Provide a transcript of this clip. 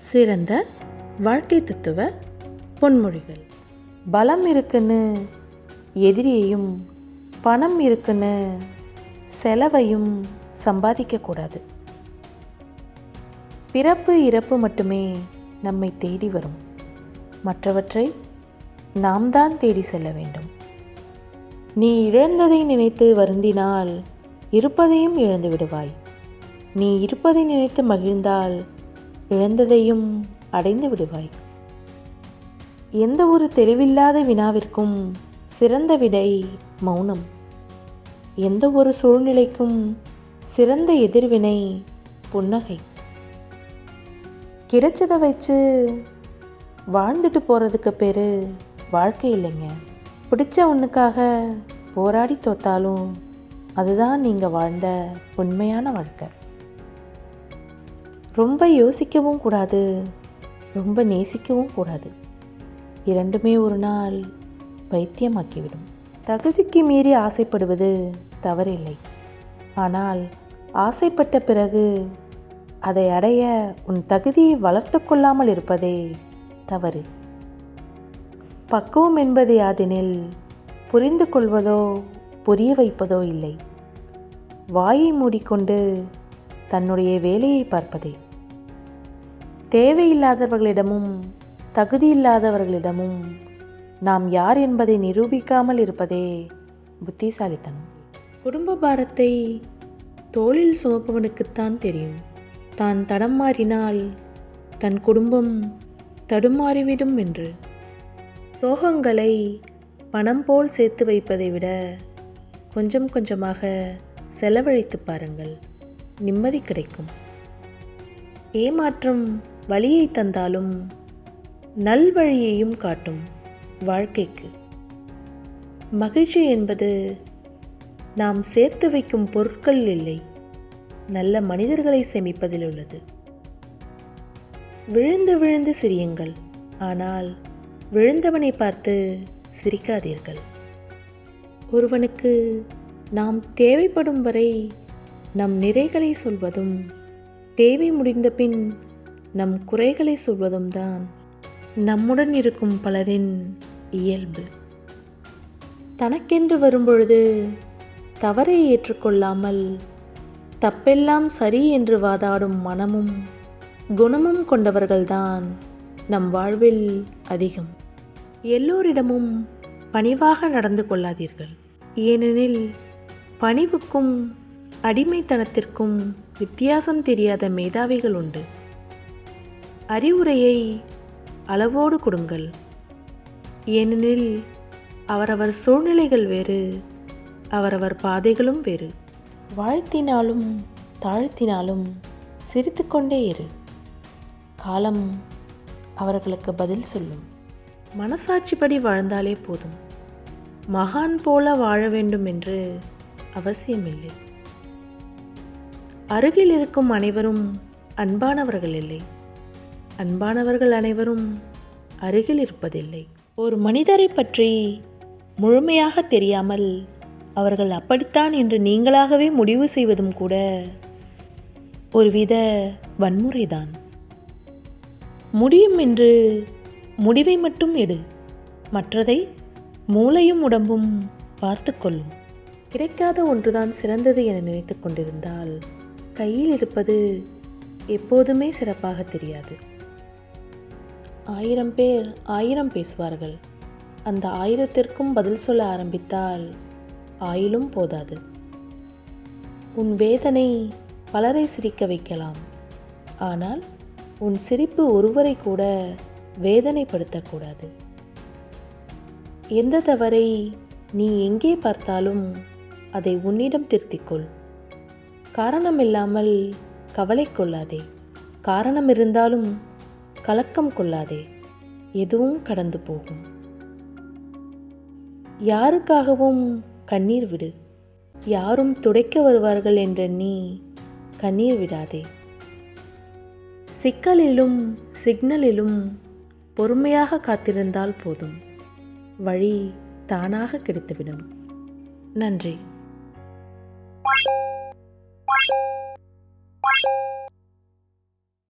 சிறந்த வாழ்க்கை தத்துவ பொன்மொழிகள். பலம் இருக்குன்னு எதிரியையும், பணம் இருக்குன்னு செலவையும் சம்பாதிக்கக்கூடாது. பிறப்பு இறப்பு மட்டுமே நம்மை தேடி வரும். மற்றவற்றை நாம் தான் தேடி செல்ல வேண்டும். நீ இழந்ததை நினைத்து வருந்தினால் இருப்பதையும் இழந்து விடுவாய். நீ இருப்பதை நினைத்து மகிழ்ந்தால் இழந்ததையும் அடைந்து விடுவாய். எந்த ஒரு தெளிவில்லாத வினாவிற்கும் சிறந்த விடை மௌனம். எந்த ஒரு சூழ்நிலைக்கும் சிறந்த எதிர்வினை புன்னகை. கிடைச்சதை வச்சு வாழ்ந்துட்டு போகிறதுக்கு பேர் வாழ்க்கை இல்லைங்க. பிடிச்ச ஒன்றுக்காக போராடி தோத்தாலும் அதுதான் நீங்கள் வாழ்ந்த உண்மையான வாழ்க்கை. ரொம்ப யோசிக்கவும் கூடாது, ரொம்ப நேசிக்கவும் கூடாது. இரண்டுமே ஒரு நாள் பைத்தியமாக்கிவிடும். தகுதிக்கு மீறி ஆசைப்படுவது தவறில்லை. ஆனால் ஆசைப்பட்ட பிறகு அதை அடைய உன் தகுதியை வளர்த்து கொள்ளாமல் இருப்பதே தவறு. பக்குவம் என்பது யாதெனில் புரிந்து கொள்வதோ புரிய வைப்பதோ இல்லை, வாயை மூடிக்கொண்டு தன்னுடைய வேலையை பார்ப்பதே. தேவையில்லாதவர்களிடமும் தகுதியில்லாதவர்களிடமும் நாம் யார் என்பதை நிரூபிக்காமல் இருப்பதே புத்திசாலித்தனம். குடும்ப பாரத்தை தோளில் சுமப்பவனுக்குத்தான் தெரியும். தான் தடம் மாறினால் தன் குடும்பம் தடுமாறிவிடும் என்று. சோகங்களை பணம் போல் சேர்த்து வைப்பதை விட கொஞ்சம் கொஞ்சமாக செலவழித்து பாருங்கள், நிம்மதி கிடைக்கும். ஏமாற்றம் வழியை தந்தாலும் நல்வழியையும் காட்டும் வாழ்க்கைக்கு. மகிழ்ச்சி என்பது நாம் சேர்த்து வைக்கும் பொருட்கள் இல்லை, நல்ல மனிதர்களை சேமிப்பதில் உள்ளது. விழுந்து விழுந்து சிரியுங்கள், ஆனால் விழுந்தவனை பார்த்து சிரிக்காதீர்கள். ஒருவனுக்கு நாம் தேவைப்படும் வரை நம் நிறைகளை சொல்வதும், தேவை முடிந்த பின் நம் குறைகளை சொல்வதும் தான் நம்முடன் இருக்கும் பலரின் இயல்பு. தனக்கென்று வரும்பொழுது தவறை ஏற்றுக்கொள்ளாமல் தப்பெல்லாம் சரி என்று வாதாடும் மனமும் குணமும் கொண்டவர்கள்தான் நம் வாழ்வில் அதிகம். எல்லோரிடமும் பணிவாக நடந்து கொள்ளாதீர்கள். ஏனெனில் பணிவுக்கும் அடிமைத்தனத்திற்கும் வித்தியாசம் தெரியாத மேதாவிகள் உண்டு. அறிவுரையை அளவோடு கொடுங்கள். ஏனெனில் அவரவர் சூழ்நிலைகள் வேறு, அவரவர் பாதைகளும் வேறு. வாழ்த்தினாலும் தாழ்த்தினாலும் சிரித்துக்கொண்டே இரு. காலம் அவர்களுக்கு பதில் சொல்லும். மனசாட்சிப்படி வாழ்ந்தாலே போதும். மகான் போல வாழ வேண்டும் என்று அவசியமில்லை. அருகில் இருக்கும் அனைவரும் அன்பானவர்கள் இல்லை, அன்பானவர்கள் அனைவரும் அருகில் இருப்பதில்லை. ஒரு மனிதரை பற்றி முழுமையாக தெரியாமல் அவர்கள் அப்படித்தான் என்று நீங்களாகவே முடிவு செய்வதும் கூட ஒருவித வன்முறைதான். முடியும் என்று முடிவை மட்டும் எடு, மற்றதை மூளையும் உடம்பும் பார்த்து கொள்ளும். கிடைக்காத ஒன்றுதான் சிறந்தது என நினைத்து கொண்டிருந்தால் கையில் இருப்பது எப்போதுமே சிறப்பாக தெரியாது. 1000 பேர் 1000 பேசுவார்கள். அந்த 1000த்திற்கும் பதில் சொல்ல ஆரம்பித்தால் ஆயிலும் போதாது. உன் வேதனை பலரை சிரிக்க வைக்கலாம், ஆனால் உன் சிரிப்பு ஒருவரை கூட வேதனைப்படுத்தக்கூடாது. எந்த தவறை நீ எங்கே பார்த்தாலும் அதை உன்னிடம் திருத்திக்கொள். காரணமில்லாமல் கவலை கொள்ளாதே, காரணம் இருந்தாலும் கலக்கம் கொள்ளாதே. எதுவும் கடந்து போகும். யாருக்காகவும் கண்ணீர் விடு. யாரும் துடைக்க வருவார்கள் என்றெண்ணி கண்ணீர் விடாதே. சிக்கலிலும் சிக்னலிலும் பொறுமையாக காத்திருந்தால் போதும், வழி தானாக கிடைத்துவிடும். நன்றி.